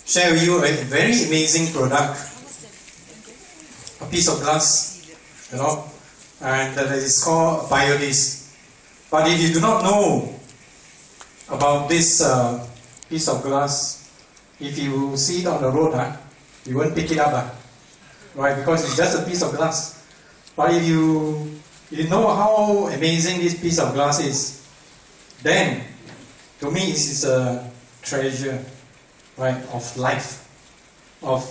share with you a very amazing product, a piece of glass, you know, and that is called Biodisc. But if you do not know about this piece of glass, if you see it on the road, you won't pick it up, right? Because it's just a piece of glass. But if you know how amazing this piece of glass is, then to me it is a treasure, right, of life, of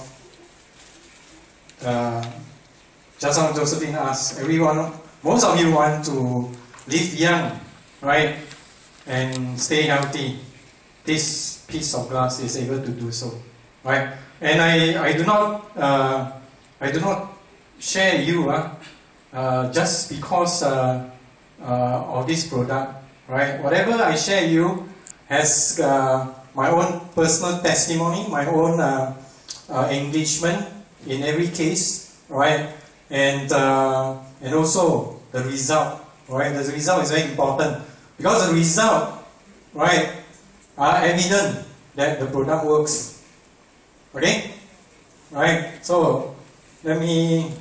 just how Josephine asked, everyone, most of you want to live young, right, and stay healthy. This piece of glass is able to do so, right? And I do not share you just because of this product, right? Whatever I share you has my own personal testimony, my own engagement in every case, right? And also the result, right? The result is very important because the result, right, are evident that the product works. Okay, right? So let me.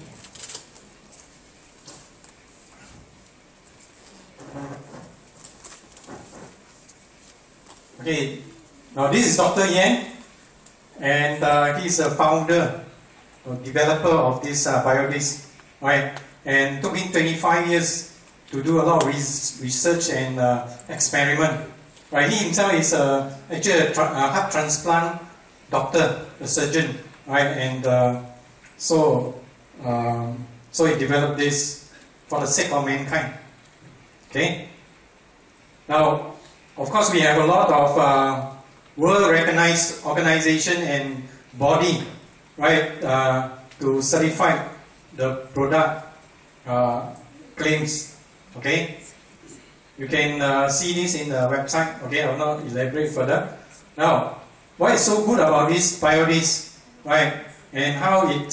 Okay, now this is Dr. Yan, and he is a founder, or developer of this Biodisc, right? And took him 25 years to do a lot of research and experiment, right? He himself is actually a heart transplant doctor, a surgeon, right? And so he developed this for the sake of mankind. Okay. Now, of course, we have a lot of world-recognized organization and body, right, to certify the product claims. Okay, you can see this in the website. Okay, I will not elaborate further. Now, what is so good about this Biodisc, right, and how it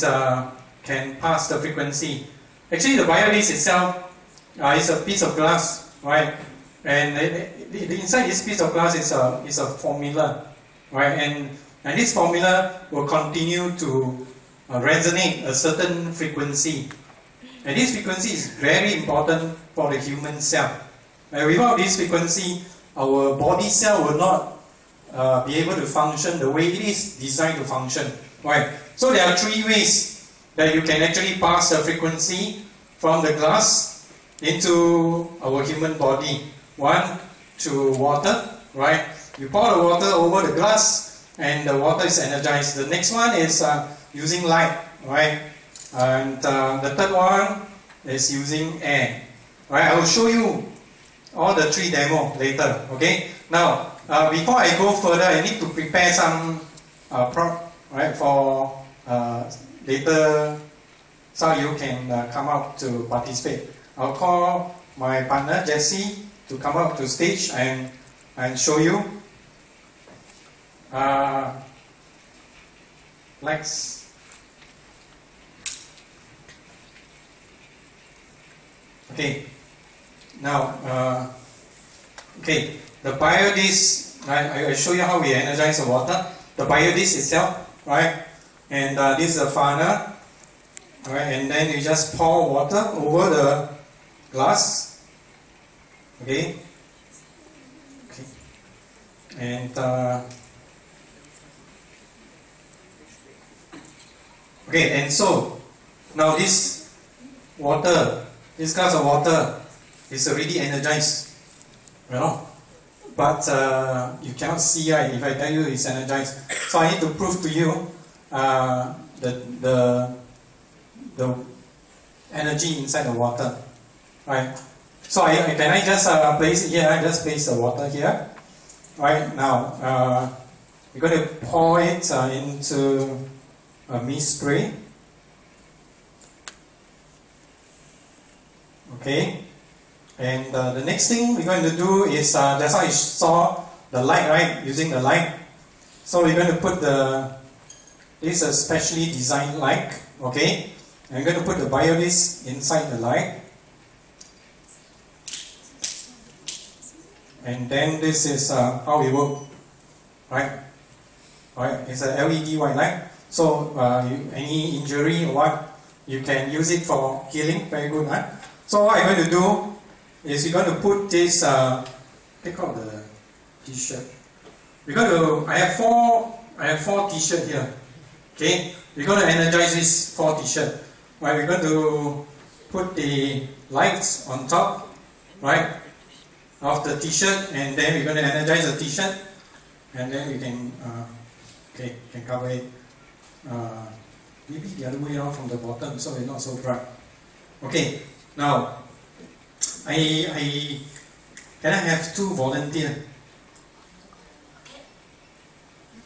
can pass the frequency? Actually, the Biodisc itself is a piece of glass, right? And inside this piece of glass is a formula, right? And this formula will continue to resonate a certain frequency. And this frequency is very important for the human cell. Without this frequency, our body cell will not be able to function the way it is designed to function, right? So there are three ways that you can actually pass the frequency from the glass into our human body. One, through water, right? You pour the water over the glass and the water is energized. The next one is using light, right? And the third one is using air, right? I will show you all the three demo later, okay? Now, before I go further, I need to prepare some prop, right, for later so you can come out to participate. I'll call my partner, Jesse, to come up to stage and show you. Lex. Okay. Now, okay, the Biodisc, right? I show you how we energize the water. The Biodisc itself, right? And this is a funnel, right? And then you just pour water over the glass. Okay. Okay. And okay, and so now this water, this glass of water is already energized, you know. But you cannot see, right? If I tell you it's energized, so I need to prove to you the energy inside the water, right? So can I just place it here? I just place the water here. Right now, we're going to pour it into a mist spray. Okay. And the next thing we're going to do is that's how you saw the light, right? Using the light. So we're going to put this is a specially designed light. Okay. And I'm going to put the Biodisc inside the light. And then this is how we work, right? Right? It's a LED white light. So any injury or what, you can use it for healing. Very good, right? So what I'm going to do is you're going to put this. Take out the T-shirt. We're going to. I have four T-shirt here. Okay, we're going to energize this 4 T-shirt. Right, we're going to put the lights on top, right, of the T-shirt, and then we're going to energize the T-shirt, and then we can, can cover it. Maybe the other way around from the bottom, so it's not so bright. Okay, now, can I have 2 volunteers?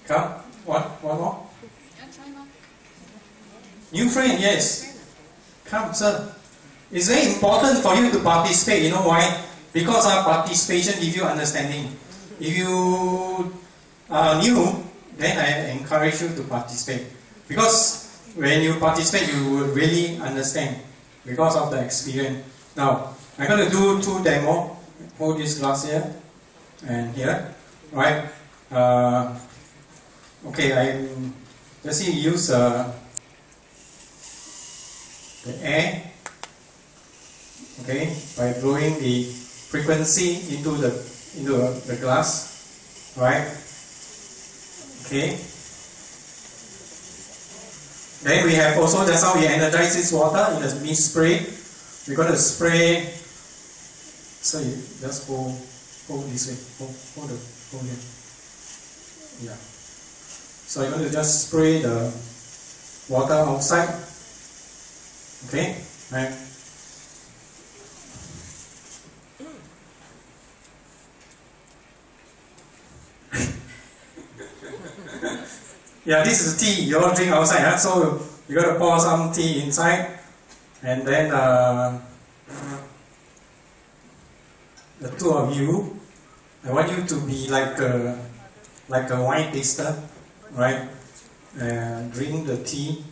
Come, one more. New friend, yes. Come, sir. It's very important for you to participate. You know why? Because our participation gives you understanding. If you are new, then I encourage you to participate. Because when you participate, you will really understand because of the experience. Now, I'm going to do 2 demos. Hold this glass here and here. Right? Okay, I'm just use the air, okay, by blowing the frequency into the glass, right? Okay. Then we have also just how we energize this water in a mist spray. We're going to spray. So you just hold this way, hold it. Yeah. So you're going to just spray the water outside. Okay, right. Yeah, this is tea. You all drink outside, huh? So you got to pour some tea inside, and then the 2 of you, I want you to be like a wine taster, right? Drink the tea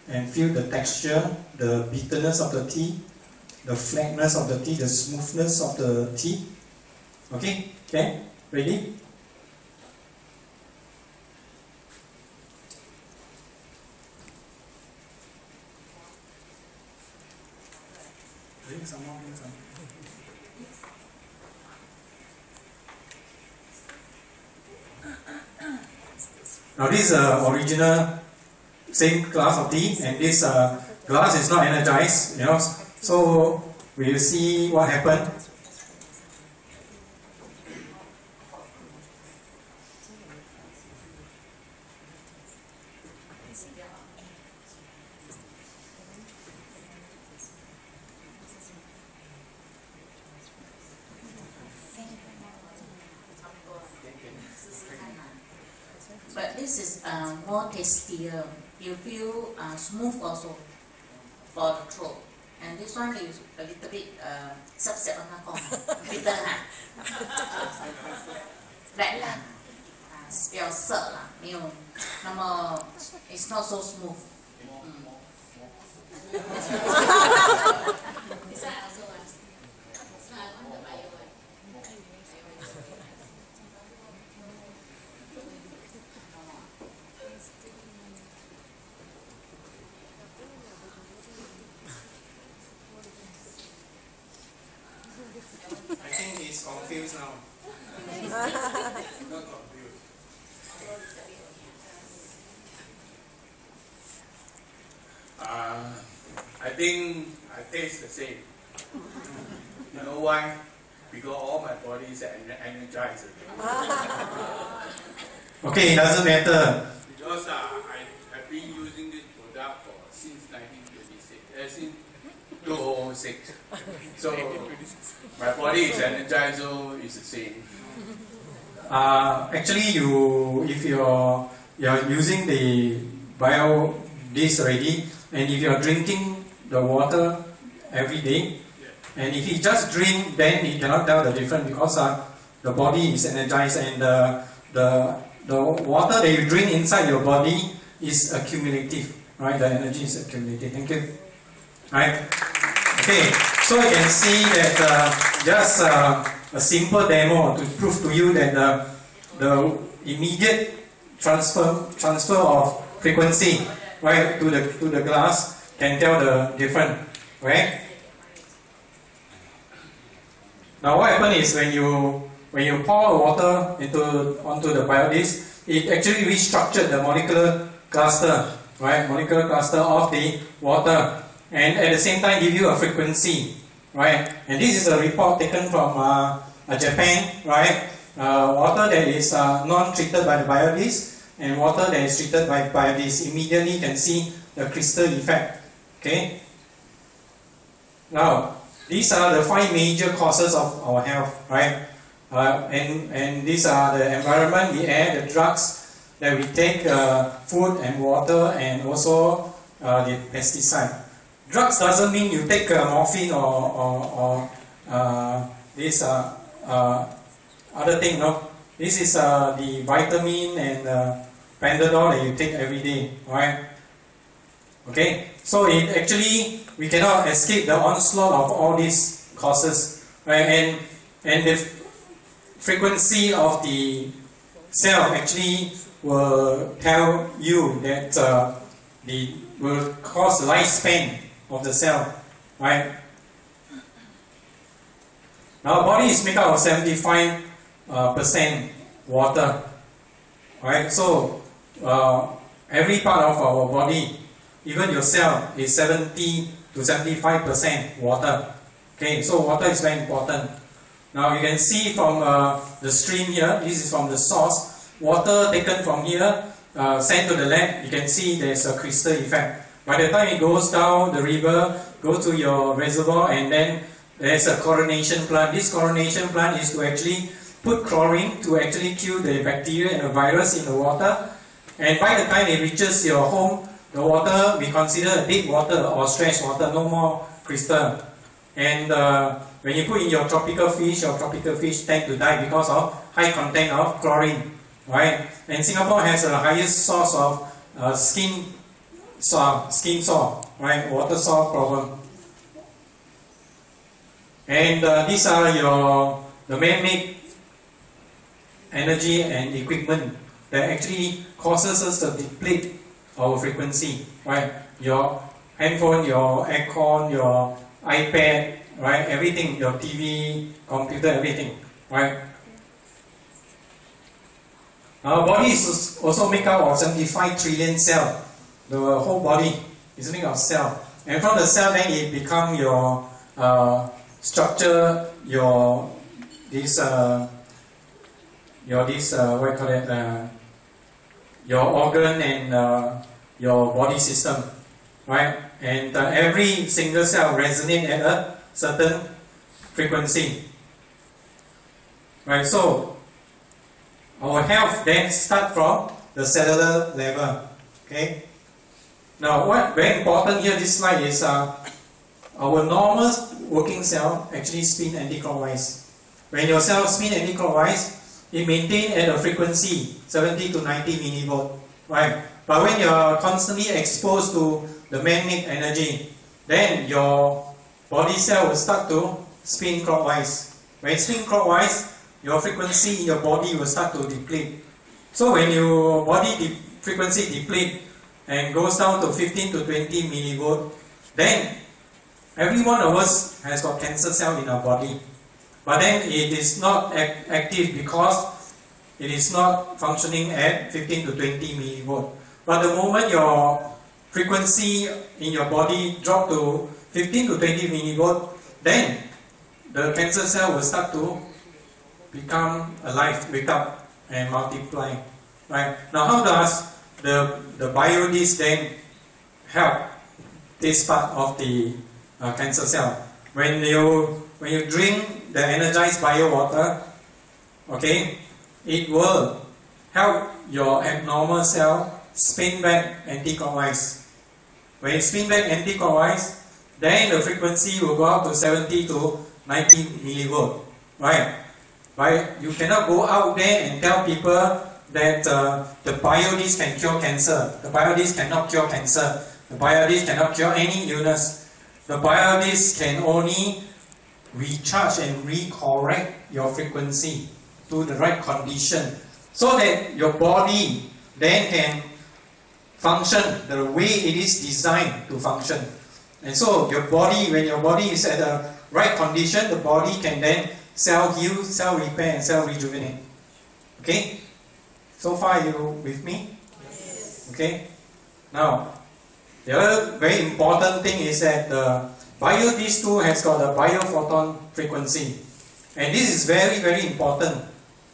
and feel the texture, the bitterness of the tea, the flatness of the tea, the smoothness of the tea. Okay? Okay? Ready? Drink some more, drink some. Now this is original same glass of tea, and this glass is not energized, you know. So we will see what happened. But this is more tastier. You feel smooth also for the throat. And this one is a little bit subset on bitter ha. 辣啦，比较涩啦，没有那么 it's not so smooth. I think he's confused now. Not confused. I think I taste the same. You know why? Because all my body is energized. Okay, it doesn't matter. Because I've been using this product since 1926, since 2006. So my body is energized, so it's the same. Actually, if you're using the bio this already, and if you're drinking the water every day, and if you just drink, then you cannot tell the difference because the body is energized, and the water that you drink inside your body is accumulative, right? The energy is accumulative. Thank you. Right? Okay, so you can see that just a simple demo to prove to you that the immediate transfer of frequency, right, to the glass can tell the difference, right? Now what happens is when you pour water onto the biodisk, it actually restructured the molecular cluster, right? Molecular cluster of the water, and at the same time give you a frequency, right? And this is a report taken from Japan, right? Water that is non-treated by the biodisk and water that is treated by biodisk, immediately you can see the crystal effect. Okay. Now these are the 5 major causes of our health, right? And these are the environment, the air, the drugs that we take, food and water, and also the pesticide. Drugs doesn't mean you take morphine or this other thing, no. This is the vitamin and Panadol that you take every day, right? Okay, so it actually, we cannot escape the onslaught of all these causes, right? And the frequency of the cell actually will tell you that will cause the lifespan of the cell, right? Now, our body is made up of 75% water, right? So, every part of our body, even your cell, is 70 to 75% water. Okay, so water is very important. Now, you can see from the stream here, this is from the source, water taken from here, sent to the lab, you can see there's a crystal effect. By the time it goes down the river, go to your reservoir, and then there's a chlorination plant. This chlorination plant is to actually put chlorine to actually kill the bacteria and the virus in the water. And by the time it reaches your home, the water we consider dead water or fresh water, no more crystal. And when you put in your tropical fish tend to die because of high content of chlorine, right? And Singapore has the highest source of skin sore, right? Water sore problem. And these are the man-made energy and equipment that actually causes us to deplete our frequency, right? Your handphone, your aircon, your iPad, right? Everything, your TV, computer, everything, right? Our body is also made up of 75 trillion cells. The whole body is made of cell, and from the cell, then it becomes your structure, your what you call it, your organ and your body system, right? And every single cell resonates at a certain frequency, right? So our health then starts from the cellular level. Okay. Now, what very important here, this slide is our normal working cell actually spin anti-clockwise. When your cell spin anti-clockwise, it maintains at a frequency 70 to 90 millivolt, right? But when you are constantly exposed to the man-made energy, then your body cell will start to spin clockwise. When it spins clockwise, your frequency in your body will start to deplete. So when your body frequency deplete and goes down to 15 to 20 millivolt, then every one of us has got cancer cell in our body. But then it is not active because it is not functioning at 15 to 20 millivolt. But the moment your frequency in your body drop to 15 to 20 millivolt, then the cancer cell will start to become alive, wake up and multiply. Right? Now, how does the biodisk then help this part of the cancer cell? When you drink the energized bio water, okay, it will help your abnormal cell spin back anti-clockwise. When it spin back anti-clockwise, then the frequency will go up to 70 to 90 millivolt, right? Right? You cannot go out there and tell people that the biodisk can cure cancer. The biodisk cannot cure cancer. The biodisk cannot cure any illness. The biodisk can only recharge and recorrect your frequency to the right condition so that your body then can function the way it is designed to function. And so your body, when your body is at the right condition, the body can then cell heal, cell repair, and cell rejuvenate. Okay? So far you with me? Yes. Okay? Now, the other very important thing is that the BioDis2 has got a biophoton frequency. And this is very, very important,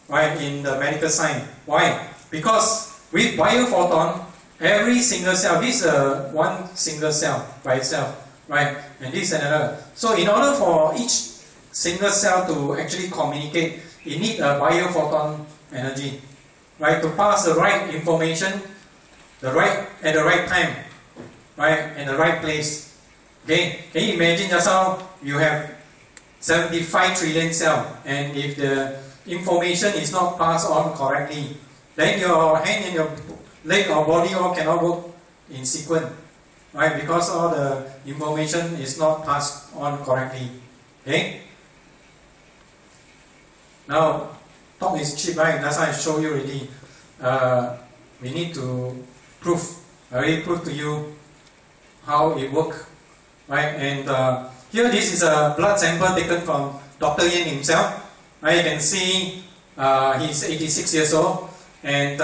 right, in the medical science. Why? Because with biophoton, every single cell, this is one single cell by itself, right? And this is another. So in order for each single cell to actually communicate, it needs a biophoton energy, right? To pass the right information, at the right time, right? In the right place. Okay? Can you imagine just how you have 75 trillion cells, and if the information is not passed on correctly, then your hand and your leg or body all cannot work in sequence, right? Because all the information is not passed on correctly. Okay? Now, talk is cheap, right? That's why I show you already. We need to prove. I already proved to you how it works, right? And here, this is a blood sample taken from Dr. Yin himself. Right? You can see he's 86 years old, and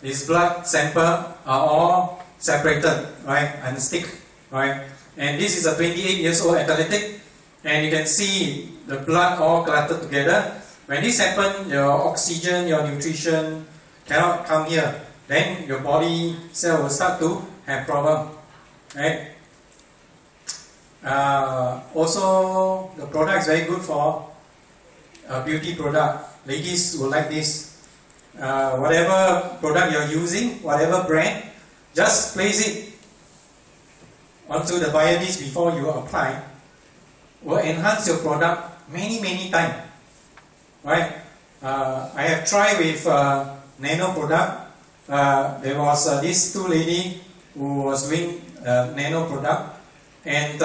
his blood sample are all separated, right, and stick, right? And this is a 28 years old athletic, and you can see the blood all cluttered together. When this happens, your oxygen, your nutrition cannot come here. Then your body cell will start to have problem, right? Also, the product is very good for a beauty product. Ladies will like this. Whatever product you're using, whatever brand, just place it onto the BioDis before you apply. Will enhance your product many times. Right? I have tried with nano product. There was this two lady who was doing nano product, and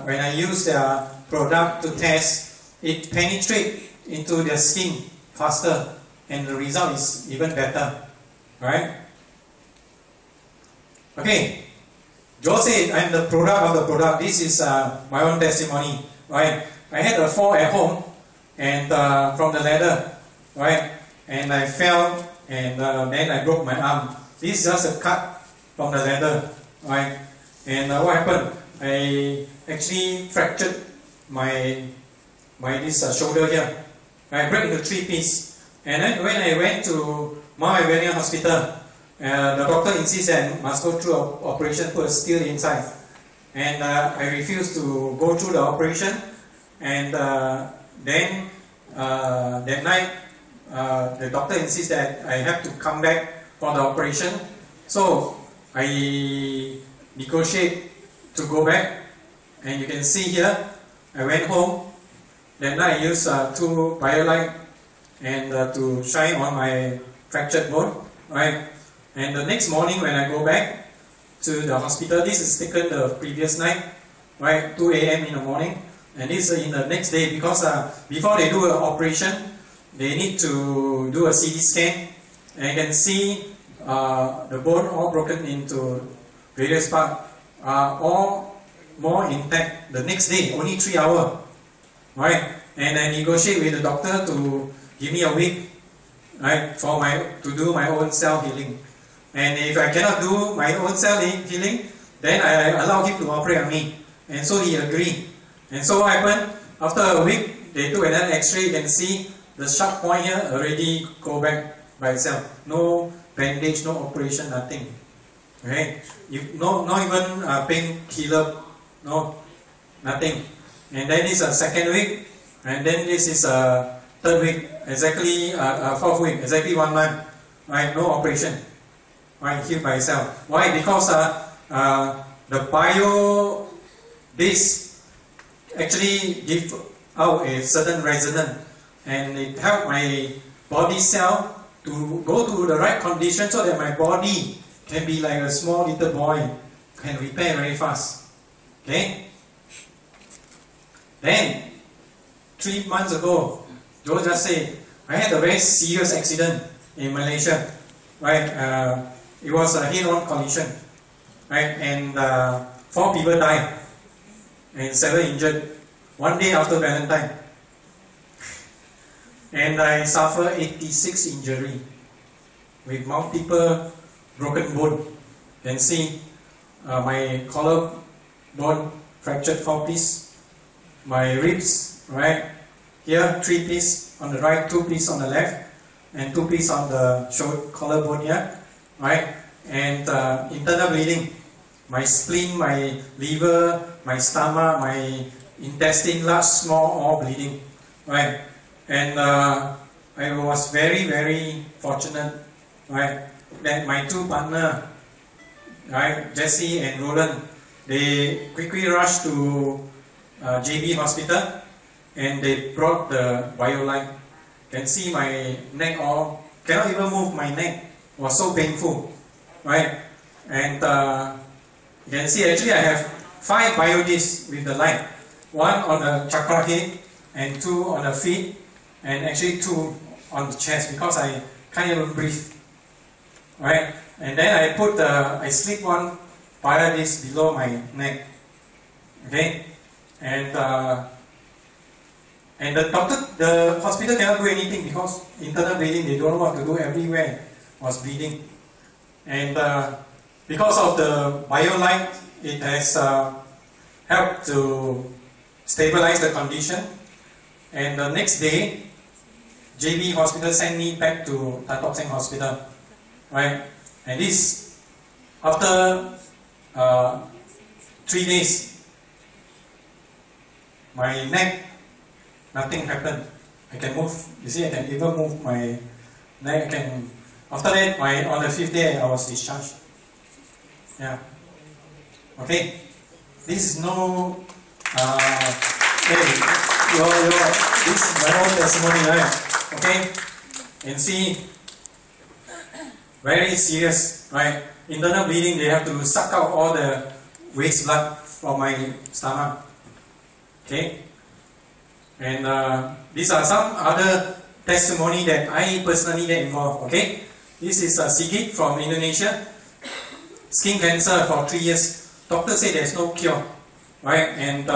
when I used their product to test, it penetrates into their skin faster, and the result is even better. Right? Okay. Joe said, I'm the product of the product. This is my own testimony. Right? I had a fall at home, and from the ladder, right? And I fell, and then I broke my arm. This is just a cut from the ladder, right? And what happened? I actually fractured my this shoulder here. I break into 3 pieces. And then when I went to Mount Alvernia Hospital, the doctor insisted I must go through an operation, put a steel inside. And I refused to go through the operation. And then that night, the doctor insists that I have to come back for the operation. So I negotiate to go back, and you can see here, I went home. That night I used 2 BioLite and to shine on my fractured bone, right? And the next morning when I go back to the hospital, this is taken the previous night, right? 2 a.m. in the morning. And this is in the next day, because before they do an operation, they need to do a CT scan, and you can see the bone all broken into various parts, all more intact the next day, only 3 hours, right? And I negotiate with the doctor to give me a week, right, to do my own cell healing. And if I cannot do my own cell healing, then I allow him to operate on me. And so he agreed. And so what happened? After a week, they took another X-ray. You can see the sharp point here already go back by itself. No bandage, no operation, nothing. Okay, not even painkiller, no, nothing. And then this is a 2nd week, and then this is a 3rd week, exactly 4th week, exactly 1 month. Right, no operation. Right, healed by itself. Why? Because the BioDis actually give out a certain resonance, and it helped my body cell to go to the right condition so that my body can be like a small little boy, can repair very fast. Okay? Then, 3 months ago, Joe just said, I had a very serious accident in Malaysia. right? It was a head-on collision, right? And 4 people died and 7 injured. One day after Valentine, and I suffered 86 injury with multiple broken bone. You can see my collarbone fractured 4 pieces, my ribs, right here 3 pieces on the right, 2 pieces on the left, and 2 pieces on the shoulder collarbone here, right? And internal bleeding, my spleen, my liver, my stomach, my intestine, large, small, all bleeding, right? And I was very, very fortunate, right, that my 2 partners, right, Jesse and Roland, they quickly rushed to JB Hospital, and they brought the BioLite. You can see my neck all, cannot even move my neck, it was so painful, right? And you can see actually I have 5 biodiscs with the light. 1 on the chakra head, and 2 on the feet, and actually 2 on the chest because I can't even breathe, right? And then I put I slip 1 biodisc below my neck, okay? And the hospital cannot do anything because internal bleeding, they don't know what to do, everywhere was bleeding. And because of the BioLite, it has helped to stabilize the condition. And the next day, JB Hospital sent me back to Tan Tock Seng Hospital, right? And this, after 3 days, my neck, nothing happened. I can move, you see, I can even move my neck. After that, on the 5th day, I was discharged. Yeah. Okay. This is no, hey, this is my own testimony, right? Okay. And see, very serious, right? Internal bleeding, they have to suck out all the waste blood from my stomach. Okay. And these are some other testimony that I personally get involved. Okay. This is Sigit from Indonesia. Skin cancer for 3 years. Doctor said there's no cure, right? And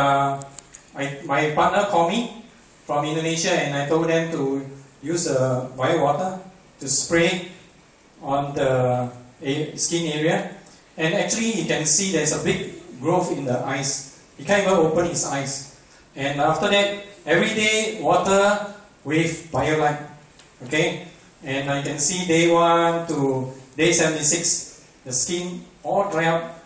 my partner called me from Indonesia, and I told them to use bio water to spray on the skin area. And actually, you can see there's a big growth in the eyes. He can't even open his eyes. And after that, every day water with BioLite. Okay, and I can see day 1 to day 76, the skin all dry up.